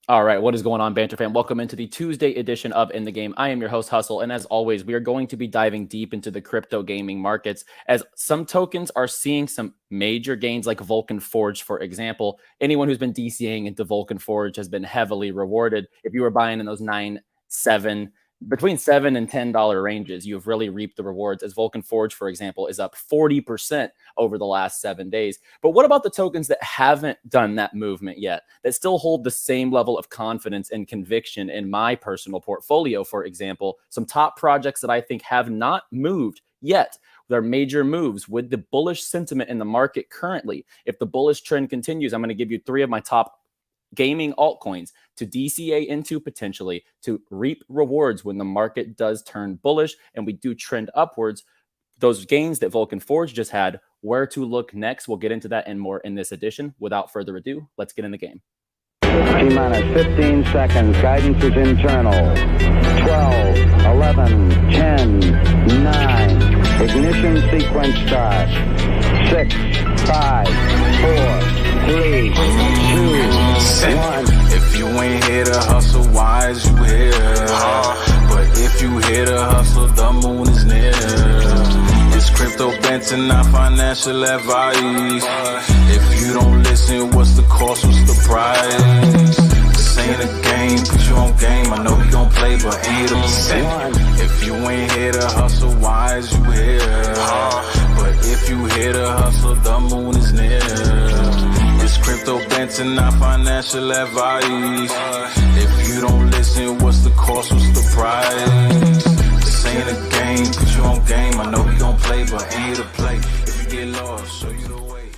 All right, what is going on, Banter fam? Welcome into the Tuesday edition of In the Game. I am your host, Hustle, and as always, we are going to be diving deep into the crypto gaming markets as some tokens are seeing some major gains, like Vulcan Forged, for example. Anyone who's been DCAing into Vulcan Forged has been heavily rewarded. If you were buying in those 9, 7, between $7 and $10 ranges, you've really reaped the rewards, as Vulcan Forge, for example, is up 40% over the last 7 days. But what about the tokens that haven't done that movement yet, that still hold the same level of confidence and conviction in my personal portfolio? For example, some top projects that I think have not moved yet. There are major moves with the bullish sentiment in the market currently. If the bullish trend continues, I'm going to give you 3 of my top gaming altcoins to DCA into, potentially to reap rewards when the market does turn bullish and we do trend upwards. Those gains that Vulcan Forge just had, where to look next. We'll get into that and more in this edition. Without further ado, let's get in the game. T-minus 15 seconds. Guidance is internal. 12, 11, 10, 9. Ignition sequence start. 6, 5, 4, 3, 2, 1. If you ain't here to hustle, why is you here? But if you here to hustle, the moon is near. It's crypto Banter, not financial advice. If you don't listen, what's the cost, what's the price? This ain't a game, put you on game. I know you gon' play, but ain't a percent. If you ain't here to hustle, why is you here? But if you here to hustle, the moon is near. It's crypto Banter, not financial advice. If you don't listen, what's the cost, what's the price? This ain't a game, put you on game. I know you gon' play, but ain't a play. If you get lost, show you the way.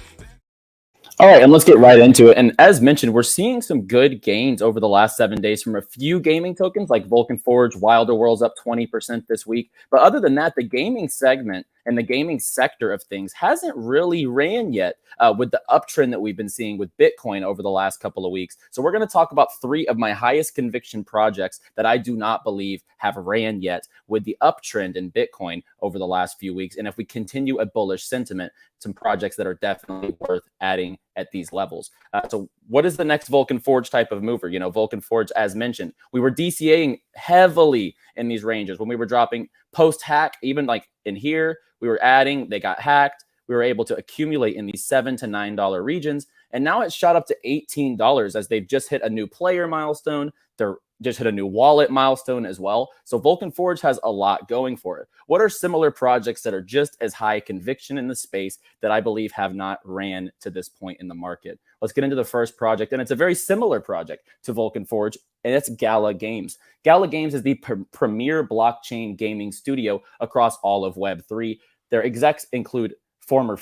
All right, and let's get right into it. And as mentioned, we're seeing some good gains over the last 7 days from a few gaming tokens like Vulcan Forge. Wilder World's up 20% this week. But other than that, the gaming segment and the gaming sector of things hasn't really ran yet with the uptrend that we've been seeing with Bitcoin over the last couple of weeks. So we're going to talk about 3 of my highest conviction projects that I do not believe have ran yet with the uptrend in Bitcoin over the last few weeks. And if we continue a bullish sentiment, some projects that are definitely worth adding at these levels. So what is the next Vulcan Forge type of mover? You know, Vulcan Forge, as mentioned, we were DCAing heavily in these ranges when we were dropping post-hack, even like in here, we were adding, they got hacked. We were able to accumulate in these $7 to $9 regions. And now it's shot up to $18 as they've just hit a new player milestone. They're just hit a new wallet milestone as well. So Vulcan Forge has a lot going for it. What are similar projects that are just as high conviction in the space that I believe have not ran to this point in the market? Let's get into the first project, and it's a very similar project to Vulcan Forge, and it's Gala Games. Gala Games is the premier blockchain gaming studio across all of Web3. Their execs include former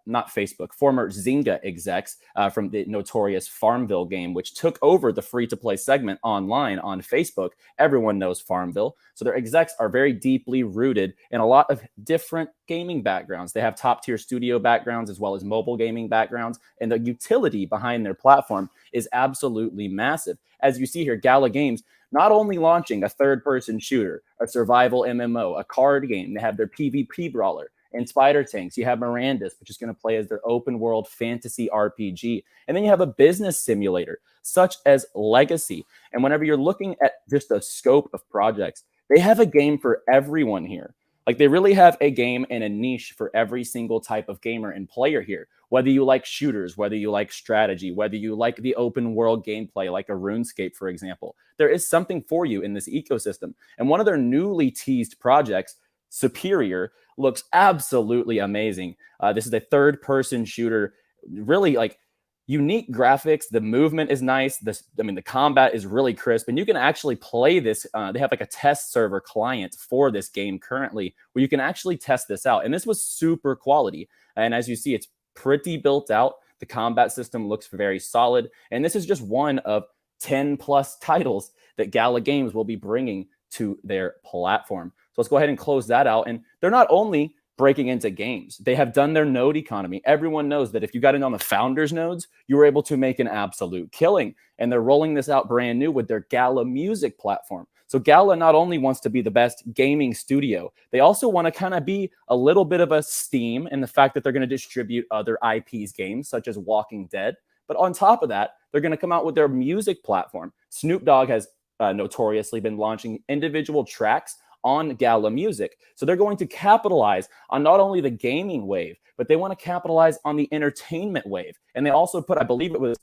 Zynga execs from the notorious Farmville game, which took over the free-to-play segment online on Facebook. Everyone knows Farmville. So their execs are very deeply rooted in a lot of different gaming backgrounds. They have top-tier studio backgrounds as well as mobile gaming backgrounds, and the utility behind their platform is absolutely massive. As you see here, Gala Games not only launching a third-person shooter, a survival MMO, a card game, they have their PvP brawler. In Spider Tanks, you have Miranda's, which is going to play as their open world fantasy RPG. And then you have a business simulator, such as Legacy. And whenever you're looking at just the scope of projects, they have a game for everyone here. Like, they really have a game and a niche for every single type of gamer and player here. Whether you like shooters, whether you like strategy, whether you like the open world gameplay, like a RuneScape, for example, there is something for you in this ecosystem. And one of their newly teased projects, Superior, looks absolutely amazing. This is a third-person shooter, really like unique graphics. The movement is nice. The combat is really crisp, and you can actually play this. They have like a test server client for this game currently, where you can actually test this out. And this was super quality. And as you see, it's pretty built out. The combat system looks very solid, and this is just one of 10 plus titles that Gala Games will be bringing to their platform. So let's go ahead and close that out. And they're not only breaking into games, they have done their node economy. Everyone knows that if you got in on the founders nodes, you were able to make an absolute killing. And they're rolling this out brand new with their Gala music platform. So Gala not only wants to be the best gaming studio, they also want to kind of be a little bit of a Steam in the fact that they're going to distribute other IPs games, such as Walking Dead. But on top of that, they're going to come out with their music platform. Snoop Dogg has notoriously been launching individual tracks on Gala Music. So they're going to capitalize on not only the gaming wave, but they want to capitalize on the entertainment wave. And they also put, I believe it was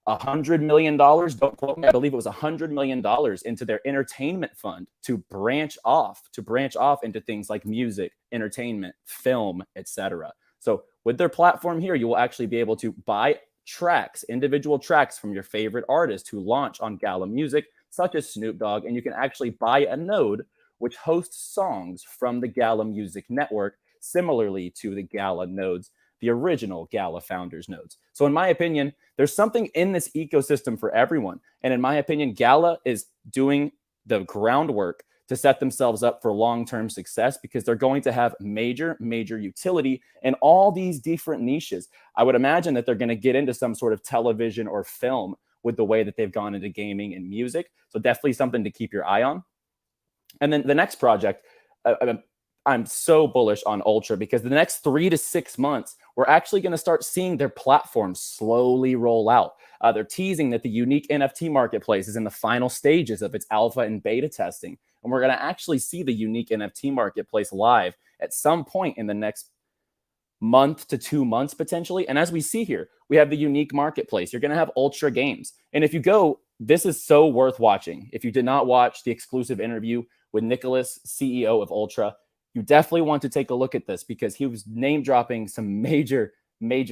$100 million, don't quote me, I believe it was $100 million into their entertainment fund to branch off into things like music, entertainment, film, etc. So with their platform here, you will actually be able to buy tracks, individual tracks from your favorite artists who launch on Gala Music, such as Snoop Dogg, and you can actually buy a node which hosts songs from the Gala Music Network, similarly to the Gala nodes, the original Gala founders nodes. So in my opinion, there's something in this ecosystem for everyone. And in my opinion, Gala is doing the groundwork to set themselves up for long-term success because they're going to have major utility in all these different niches. I would imagine that they're going to get into some sort of television or film with the way that they've gone into gaming and music. So definitely something to keep your eye on. And then the next project, I'm so bullish on Ultra because the next 3 to 6 months, we're actually going to start seeing their platform slowly roll out. They're teasing that the unique NFT marketplace is in the final stages of its alpha and beta testing. And we're going to actually see the unique NFT marketplace live at some point in the next month to 2 months potentially. And as we see here, we have the unique marketplace. You're going to have Ultra games. And if you go, this is so worth watching. If you did not watch the exclusive interview with Nicholas, CEO of Ultra, you definitely want to take a look at this because he was name dropping some major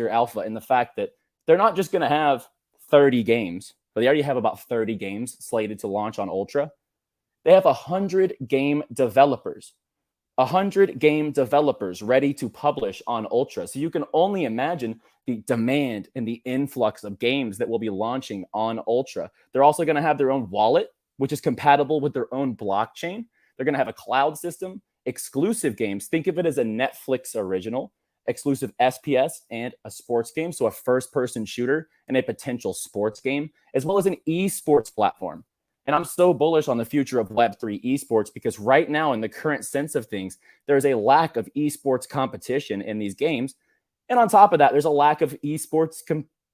alpha in the fact that they're not just going to have 30 games, but they already have about 30 games slated to launch on Ultra. They have 100 game developers, 100 game developers ready to publish on Ultra. So you can only imagine the demand and the influx of games that will be launching on Ultra. They're also going to have their own wallet, which is compatible with their own blockchain. They're going to have a cloud system, exclusive games. Think of it as a Netflix original, exclusive SPS and a sports game. So a first-person shooter and a potential sports game, as well as an esports platform. And I'm so bullish on the future of Web3 esports because right now, in the current sense of things, there's a lack of esports competition in these games. And on top of that, there's a lack of esports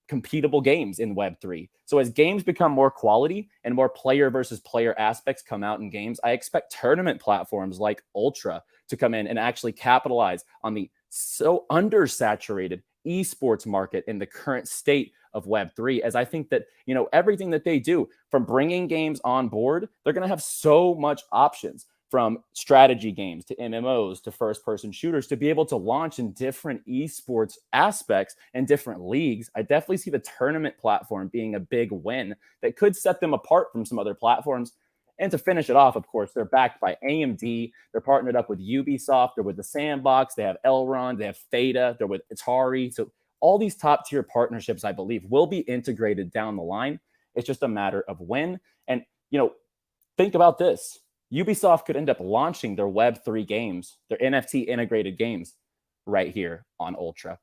competable games in Web3. So as games become more quality and more player versus player aspects come out in games, I expect tournament platforms like Ultra to come in and actually capitalize on the so undersaturated esports market in the current state of Web3, as I think that, you know, everything that they do from bringing games on board, they're going to have so much options from strategy games to MMOs to first-person shooters to be able to launch in different esports aspects and different leagues. I definitely see the tournament platform being a big win that could set them apart from some other platforms. And to finish it off, of course, they're backed by AMD. They're partnered up with Ubisoft. They're with the Sandbox. They have Elrond. They have Theta. They're with Atari. So all these top-tier partnerships, I believe, will be integrated down the line. It's just a matter of when. And, you know, think about this. Ubisoft could end up launching their Web3 games, their NFT integrated games, right here on Ultra.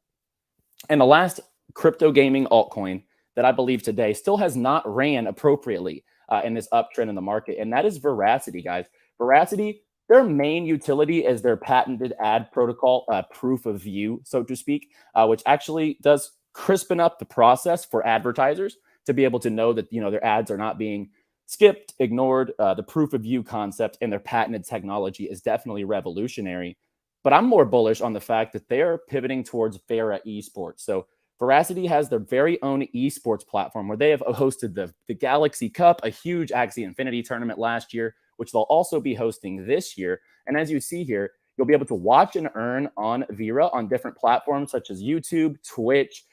And the last crypto gaming altcoin that I believe today still has not ran appropriately in this uptrend in the market, and that is Verasity, guys. Verasity, their main utility is their patented ad protocol, proof of view, so to speak, which actually does crispen up the process for advertisers to be able to know that, you know, their ads are not being skipped, ignored. The proof of view concept and their patented technology is definitely revolutionary. But I'm more bullish on the fact that they're pivoting towards Vera Esports. So Verasity has their very own esports platform where they have hosted the Galaxy Cup, a huge Axie Infinity tournament last year, which they'll also be hosting this year. And as you see here, you'll be able to watch and earn on Vera on different platforms such as YouTube, Twitch,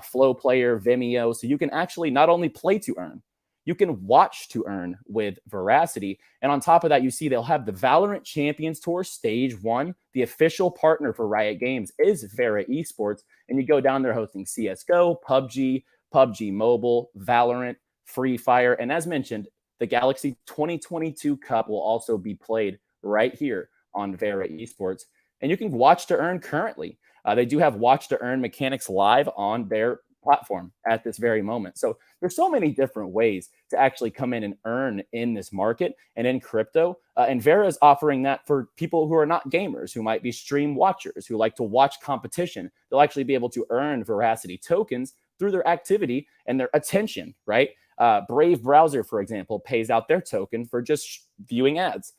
Flow Player, Vimeo. So you can actually not only play to earn, you can watch to earn with Verasity. And on top of that, you see they'll have the Valorant Champions Tour Stage 1. The official partner for Riot Games is Vera Esports. And you go down there hosting CSGO, PUBG, PUBG Mobile, Valorant, Free Fire. And as mentioned, the Galaxy 2022 Cup will also be played right here on Vera Esports. And you can watch to earn currently. They do have watch to earn mechanics live on their platform at this very moment. So there's so many different ways to actually come in and earn in this market and in crypto. And Vera is offering that for people who are not gamers, who might be stream watchers, who like to watch competition. They'll actually be able to earn Verasity tokens through their activity and their attention, right? Brave Browser, for example, pays out their token for just viewing ads.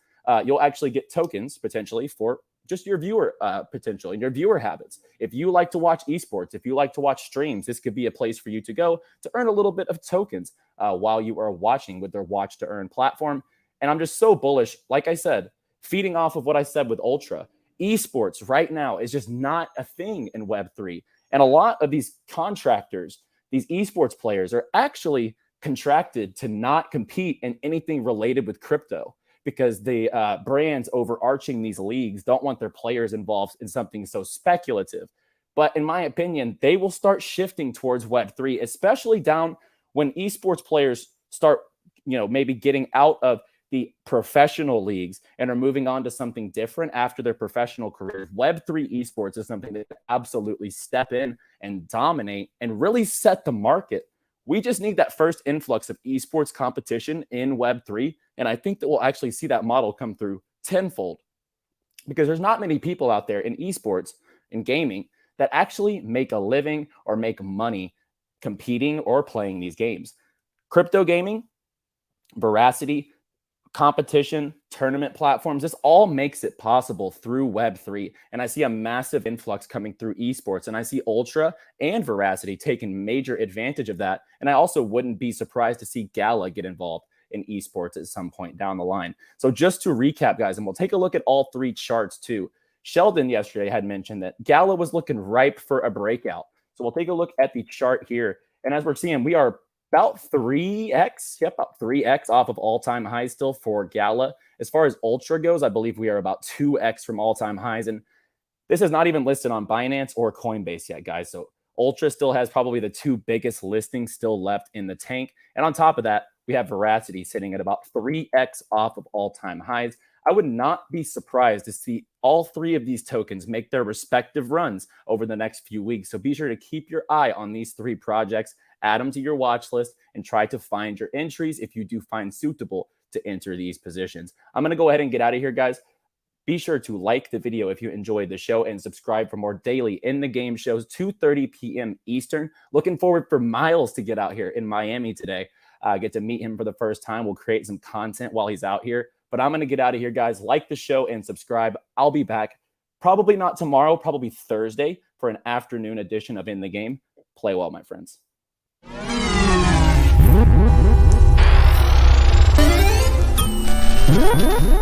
You'll actually get tokens potentially for just your viewer potential and your viewer habits. If you like to watch esports, if you like to watch streams, this could be a place for you to go to earn a little bit of tokens while you are watching with their watch to earn platform. And I'm just so bullish. Like I said, feeding off of what I said with Ultra, esports right now is just not a thing in Web3. And a lot of these contractors, these esports players are actually contracted to not compete in anything related with crypto, because the brands overarching these leagues don't want their players involved in something so speculative. But in my opinion, they will start shifting towards Web3, especially down when esports players start, maybe getting out of the professional leagues and are moving on to something different after their professional careers. Web3 esports is something that absolutely step in and dominate and really set the market. We just need that first influx of esports competition in Web3. And I think that we'll actually see that model come through tenfold, because there's not many people out there in esports, in gaming, that actually make a living or make money competing or playing these games. Crypto gaming, Verasity, competition, tournament platforms, this all makes it possible through Web3. And I see a massive influx coming through esports. And I see Ultra and Verasity taking major advantage of that. And I also wouldn't be surprised to see Gala get involved in esports at some point down the line. So just to recap, guys, and we'll take a look at all three charts too. Sheldon yesterday had mentioned that Gala was looking ripe for a breakout. So we'll take a look at the chart here. And as we're seeing, we are about 3x, about 3x off of all-time highs still for Gala. As far as Ultra goes, I believe we are about 2x from all-time highs. And this is not even listed on Binance or Coinbase yet, guys. So Ultra still has probably the two biggest listings still left in the tank. And on top of that, we have Verasity sitting at about 3x off of all-time highs. I would not be surprised to see all three of these tokens make their respective runs over the next few weeks. So be sure to keep your eye on these three projects, add them to your watch list, and try to find your entries if you do find suitable to enter these positions. I'm going to go ahead and get out of here, guys. Be sure to like the video if you enjoyed the show and subscribe for more daily in the game shows, 2:30 p.m. Eastern. Looking forward for Miles to get out here in Miami today. Get to meet him for the first time. We'll create some content while he's out here. But I'm going to get out of here, guys. Like the show and subscribe. I'll be back probably not tomorrow, probably Thursday for an afternoon edition of In the Game. Play well, my friends. Mm-hmm.